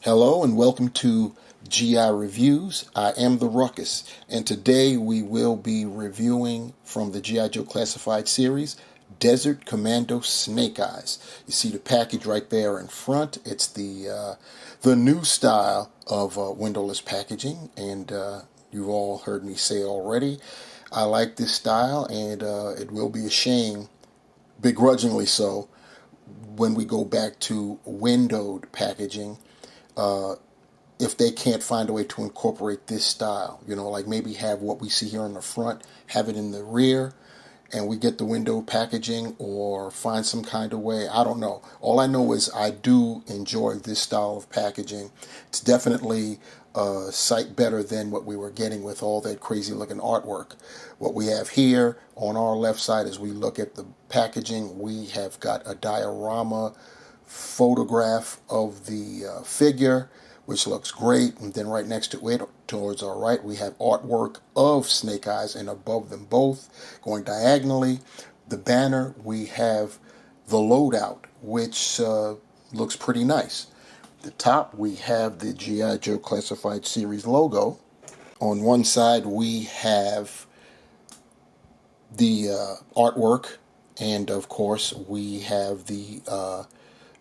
Hello and welcome to GI Reviews. I am the Ruckus, and today we will be reviewing from the G.I. Joe Classified series, Desert Commando Snake Eyes. You see the package right there in front. It's the new style of windowless packaging, and you've all heard me say already, I like this style, and it will be a shame, begrudgingly so, when we go back to windowed packaging, if they can't find a way to incorporate this style, like maybe have what we see here in the front, have it in the rear, and we get the window packaging, or find some kind of way. I don't know. All I know is I do enjoy this style of packaging. It's definitely a sight better than what we were getting with all that crazy looking artwork. What we have here on our left side, as we look at the packaging, we have got a diorama photograph of the figure, which looks great, and then right next to it, towards our right, we have artwork of Snake Eyes, and above them both, going diagonally, the banner, we have the loadout, which looks pretty nice. At the top, we have the G.I. Joe Classified Series logo. On one side, we have the artwork, and of course, we have the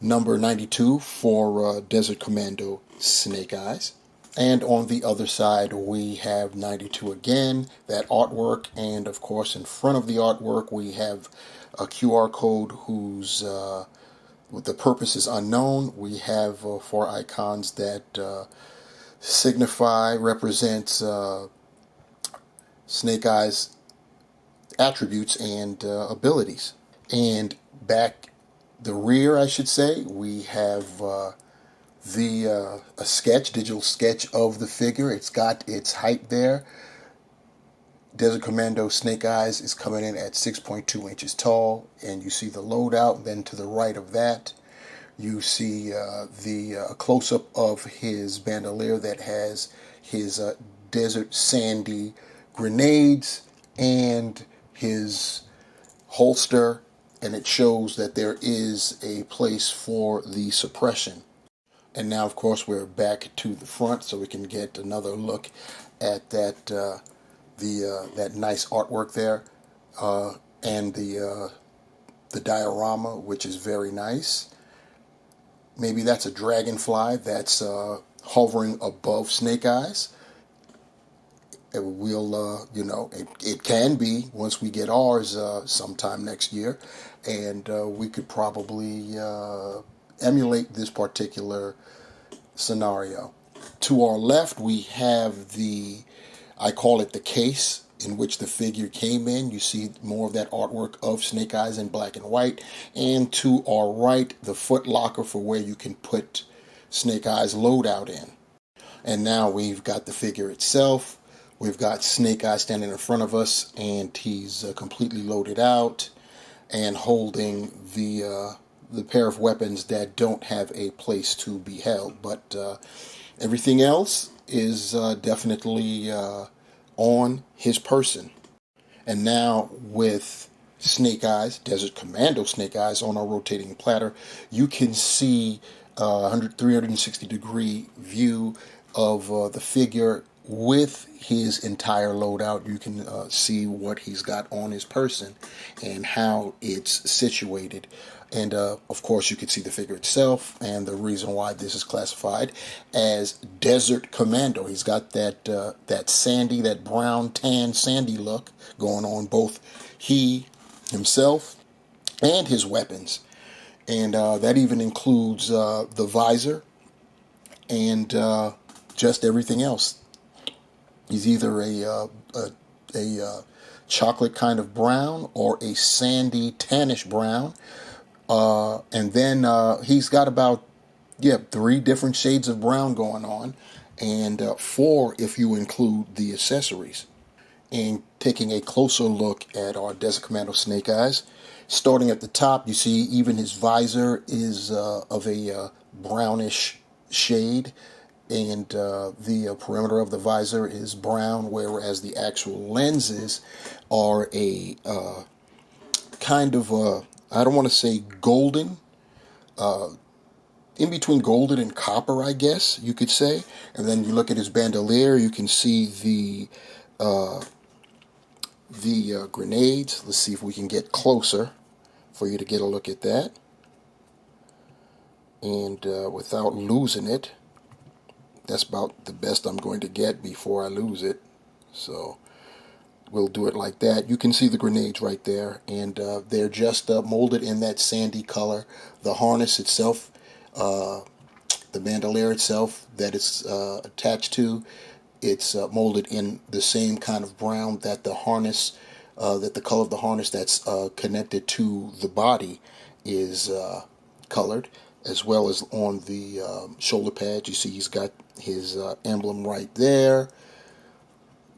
number 92 for Desert Commando Snake Eyes. And on the other side, we have 92 again, that artwork. And of course, in front of the artwork, we have a QR code whose the purpose is unknown. We have 4 icons that represents Snake Eyes' attributes and abilities. And back the rear, I should say, we have a digital sketch of the figure. It's got its height there. Desert Commando Snake Eyes is coming in at 6.2 inches tall, and you see the loadout. Then to the right of that, you see the close-up of his bandolier that has his desert sandy grenades and his holster, and it shows that there is a place for the suppression. And now, of course, we're back to the front so we can get another look at that that nice artwork there, and the diorama, which is very nice. Maybe that's a dragonfly that's hovering above Snake Eyes. And we'll, it can be once we get ours sometime next year, and we could probably emulate this particular scenario. To our left, we have I call it the case in which the figure came in. You see more of that artwork of Snake Eyes in black and white. And to our right, the foot locker for where you can put Snake Eyes loadout in. And now we've got the figure itself. We've got Snake Eyes standing in front of us, and he's completely loaded out and holding the pair of weapons that don't have a place to be held. But everything else is definitely on his person. And now with Snake Eyes, Desert Commando Snake Eyes, on our rotating platter, you can see a 360 degree view of the figure with his entire loadout. You can see what he's got on his person and how it's situated. And of course, you can see the figure itself, and the reason why this is classified as Desert Commando. He's got that brown tan sandy look going on, both himself and his weapons. And that even includes the visor and just everything else. He's either a chocolate kind of brown or a sandy tannish brown. And then he's got about 3 different shades of brown going on, and 4 if you include the accessories. And taking a closer look at our Desert Commando Snake Eyes, starting at the top, you see even his visor is of a brownish shade, and the perimeter of the visor is brown, whereas the actual lenses are a kind of I don't want to say golden, in between golden and copper, I guess you could say. And then you look at his bandolier, you can see the grenades. Let's see if we can get closer for you to get a look at that. And without losing it, that's about the best I'm going to get before I lose it. So we'll do it like that. You can see the grenades right there, and they're just molded in that sandy color. The harness itself, the bandolier itself that it's attached to, it's molded in the same kind of brown that the harness, that the color of the harness that's connected to the body is colored, as well as on the shoulder pads. You see he's got his emblem right there.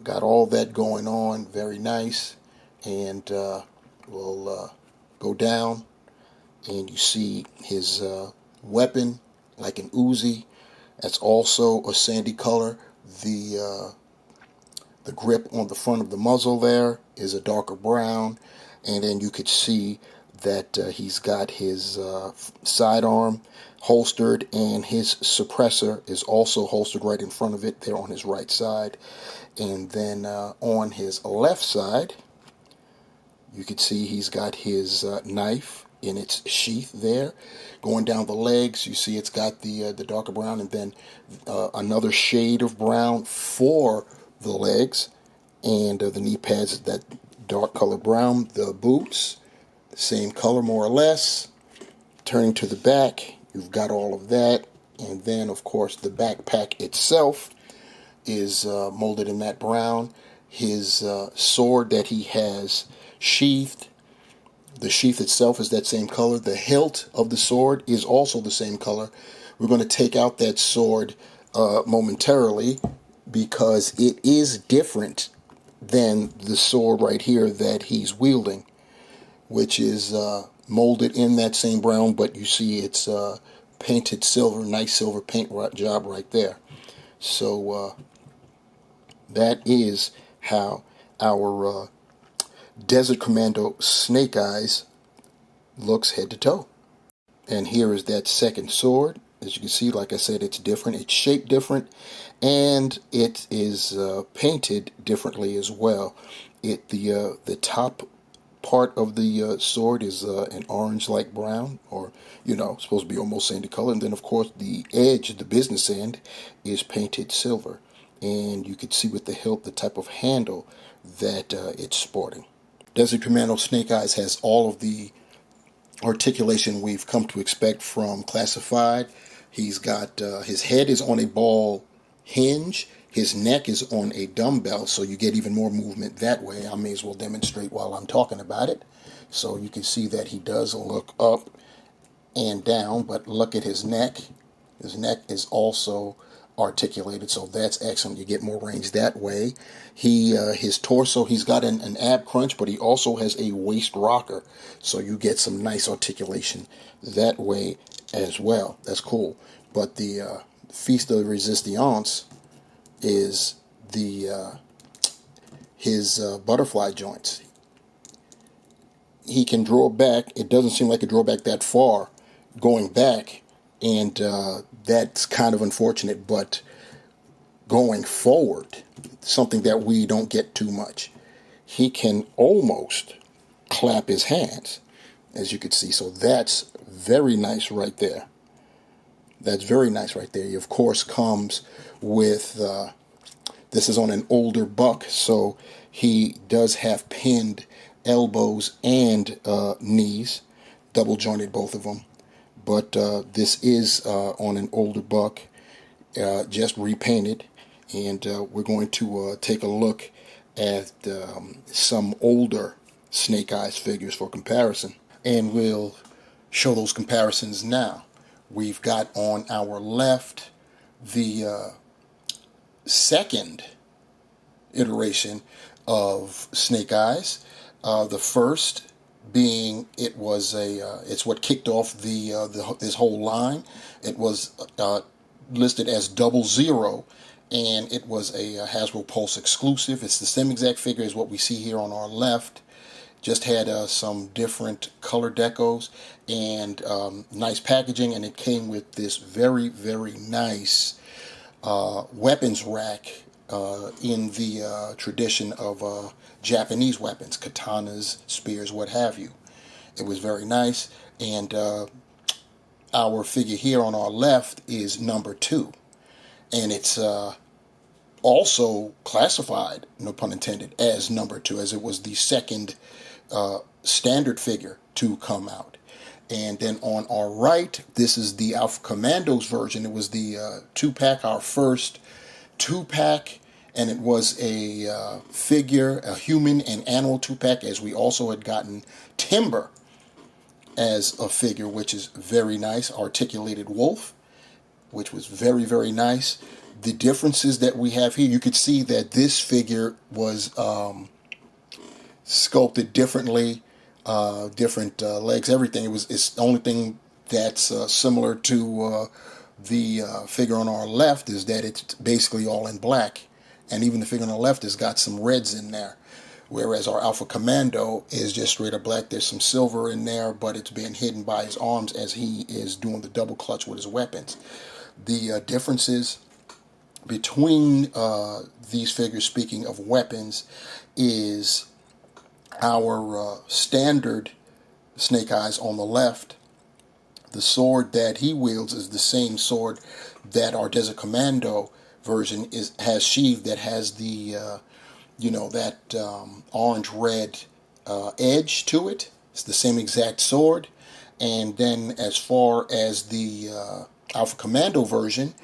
Got all that going on, very nice. And we'll go down, and you see his weapon, like an Uzi. That's also a sandy color. The grip on the front of the muzzle there is a darker brown, and then you could see that he's got his sidearm holstered, and his suppressor is also holstered right in front of it there on his right side. And then on his left side, you can see he's got his knife in its sheath there. Going down the legs, you see it's got the darker brown, and then another shade of brown for the legs, and the knee pads, that dark color brown. The boots, the same color more or less. Turning to the back, you've got all of that, and then of course the backpack itself is molded in that brown. His sword that he has sheathed, the sheath itself is that same color. The hilt of the sword is also the same color. We're going to take out that sword momentarily, because it is different than the sword right here that he's wielding, which is molded in that same brown, but you see it's painted silver, nice silver paint job right there. So that is how our Desert Commando Snake Eyes looks head to toe. And here is that second sword. As you can see, like I said, it's different. It's shaped different, and it is painted differently as well. The top part of the sword is an orange-like brown, or supposed to be almost sandy color. And then, of course, the edge, the business end, is painted silver. And you can see with the hilt the type of handle that it's sporting. Desert Commando Snake Eyes has all of the articulation we've come to expect from Classified. He's got his head is on a ball hinge. His neck is on a dumbbell, so you get even more movement that way. I may as well demonstrate while I'm talking about it. So you can see that he does look up and down, but look at his neck. His neck is also articulated, so that's excellent. You get more range that way. His torso, he's got an ab crunch, but he also has a waist rocker, so you get some nice articulation that way as well. That's cool. But the Feast de Resistance is his butterfly joints. He can draw back. It doesn't seem like a drawback that far going back, and that's kind of unfortunate, but going forward, something that we don't get too much, he can almost clap his hands, as you can see. So that's very nice right there. That's very nice right there. He, of course, comes with, this is on an older buck, so he does have pinned elbows and knees, double jointed, both of them. But this is on an older buck, just repainted, and we're going to take a look at some older Snake Eyes figures for comparison, and we'll show those comparisons now. We've got on our left the second iteration of Snake Eyes. The first being, it's what kicked off this whole line. It was listed as 00, and it was a Hasbro Pulse exclusive. It's the same exact figure as what we see here on our left, Just had some different color decos and nice packaging, and it came with this very, very nice weapons rack in the tradition of Japanese weapons, katanas, spears, what have you. It was very nice, and our figure here on our left is number 2, and it's also classified, no pun intended, as number 2, as it was the second standard figure to come out. And then on our right, this is the Alpha Commandos version. It was the 2-pack, our first 2-pack, and it was a figure, a human and animal 2-pack, as we also had gotten Timber as a figure, which is very nice. Articulated Wolf, which was very, very nice. The differences that we have here, you could see that this figure was sculpted differently, different legs, everything. It's the only thing that's similar to the figure on our left is that it's basically all in black, and even the figure on the left has got some reds in there, whereas our Alpha Commando is just straight up black. There's some silver in there, but it's being hidden by his arms as he is doing the double clutch with his weapons. The differences between these figures, speaking of weapons, is our standard Snake Eyes on the left. The sword that he wields is the same sword that our Desert Commando version has sheathed, that has the that orange red edge to it. It's the same exact sword. And then as far as the Alpha Commando version,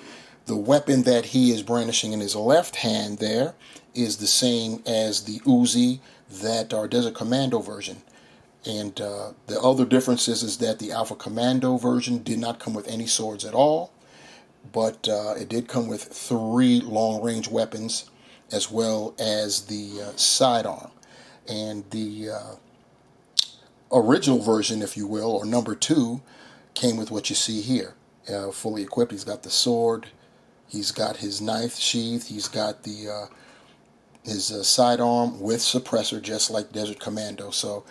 the weapon that he is brandishing in his left hand there is the same as the Uzi that our Desert Commando version. And the other difference is that the Alpha Commando version did not come with any swords at all, but it did come with 3 long-range weapons as well as the sidearm. And the original version, if you will, or number 2, came with what you see here. Fully equipped. He's got the sword, he's got his knife sheath, he's got the his sidearm with suppressor, just like Desert Commando. So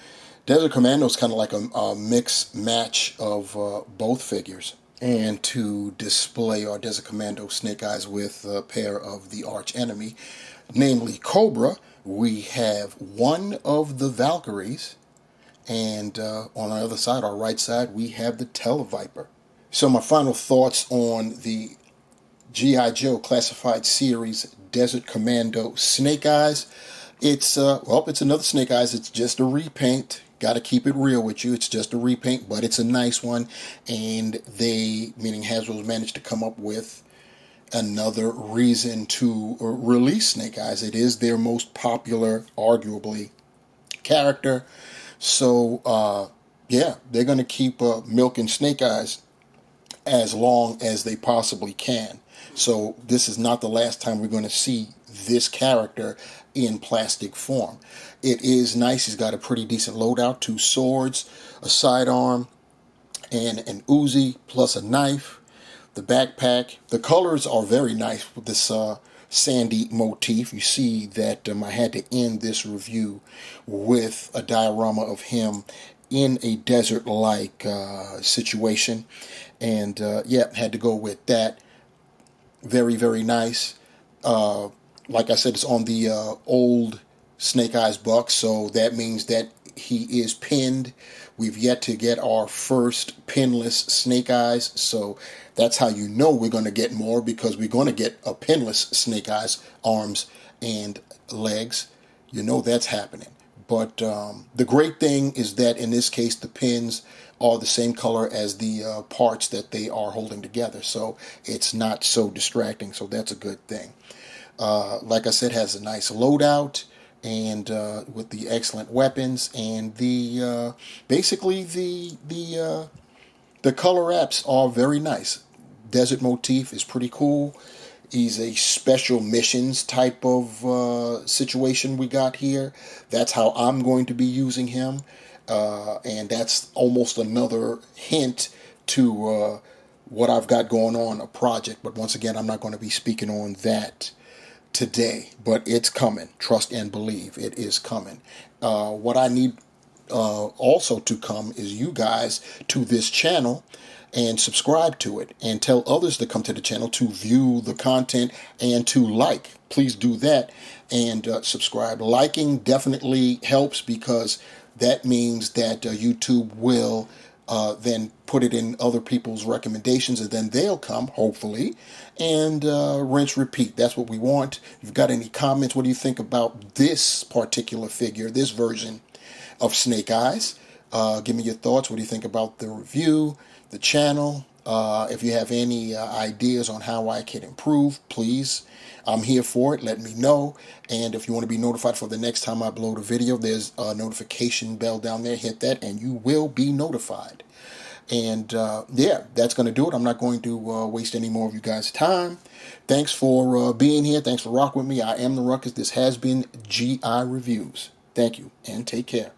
Desert Commando is kind of like a mix match of both figures. And to display our Desert Commando Snake Eyes with a pair of the arch enemy, namely Cobra, we have one of the Valkyries, and on the other side, our right side, we have the Televiper. So my final thoughts on the G.I. Joe Classified Series Desert Commando Snake Eyes. It's it's another Snake Eyes. It's just a repaint. Got to keep it real with you. It's just a repaint, but it's a nice one. And they, meaning Hasbro's, managed to come up with another reason to release Snake Eyes. It is their most popular, arguably, character. So, yeah, they're going to keep milking Snake Eyes as long as they possibly can. So this is not the last time we're going to see this character in plastic form. It is nice. He's got a pretty decent loadout: 2 swords, a sidearm, and an Uzi, plus a knife. The backpack, the colors are very nice with this sandy motif. You see that I had to end this review with a diorama of him in a desert-like situation, and yeah, had to go with that. Very, very nice. Like I said, it's on the old Snake Eyes buck, so that means that he is pinned. We've yet to get our first pinless Snake Eyes, so that's how you know we're going to get more, because we're going to get a pinless Snake Eyes, arms and legs. You know that's happening. But the great thing is that in this case, the pins are the same color as the parts that they are holding together, so it's not so distracting, so that's a good thing. Like I said, has a nice loadout, and with the excellent weapons, and the basically the color apps are very nice. Desert motif is pretty cool. He's a special missions type of situation we got here. That's how I'm going to be using him, and that's almost another hint to what I've got going on, a project. But once again, I'm not going to be speaking on that today, but it's coming. Trust and believe, it is coming. What I need also to come is you guys to this channel and subscribe to it and tell others to come to the channel to view the content and to like. Please do that and subscribe. Liking definitely helps because that means that YouTube will then put it in other people's recommendations, and then they'll come, hopefully, and rinse, repeat. That's what we want. If you've got any comments, what do you think about this particular figure, this version of Snake Eyes? Give me your thoughts. What do you think about the review, the channel? If you have any ideas on how I can improve, please, I'm here for it. Let me know. And if you want to be notified for the next time I upload a video, there's a notification bell down there. Hit that and you will be notified. And yeah, that's going to do it. I'm not going to waste any more of you guys' time. Thanks for being here. Thanks for rocking with me. I am The Ruckus. This has been GI Reviews. Thank you and take care.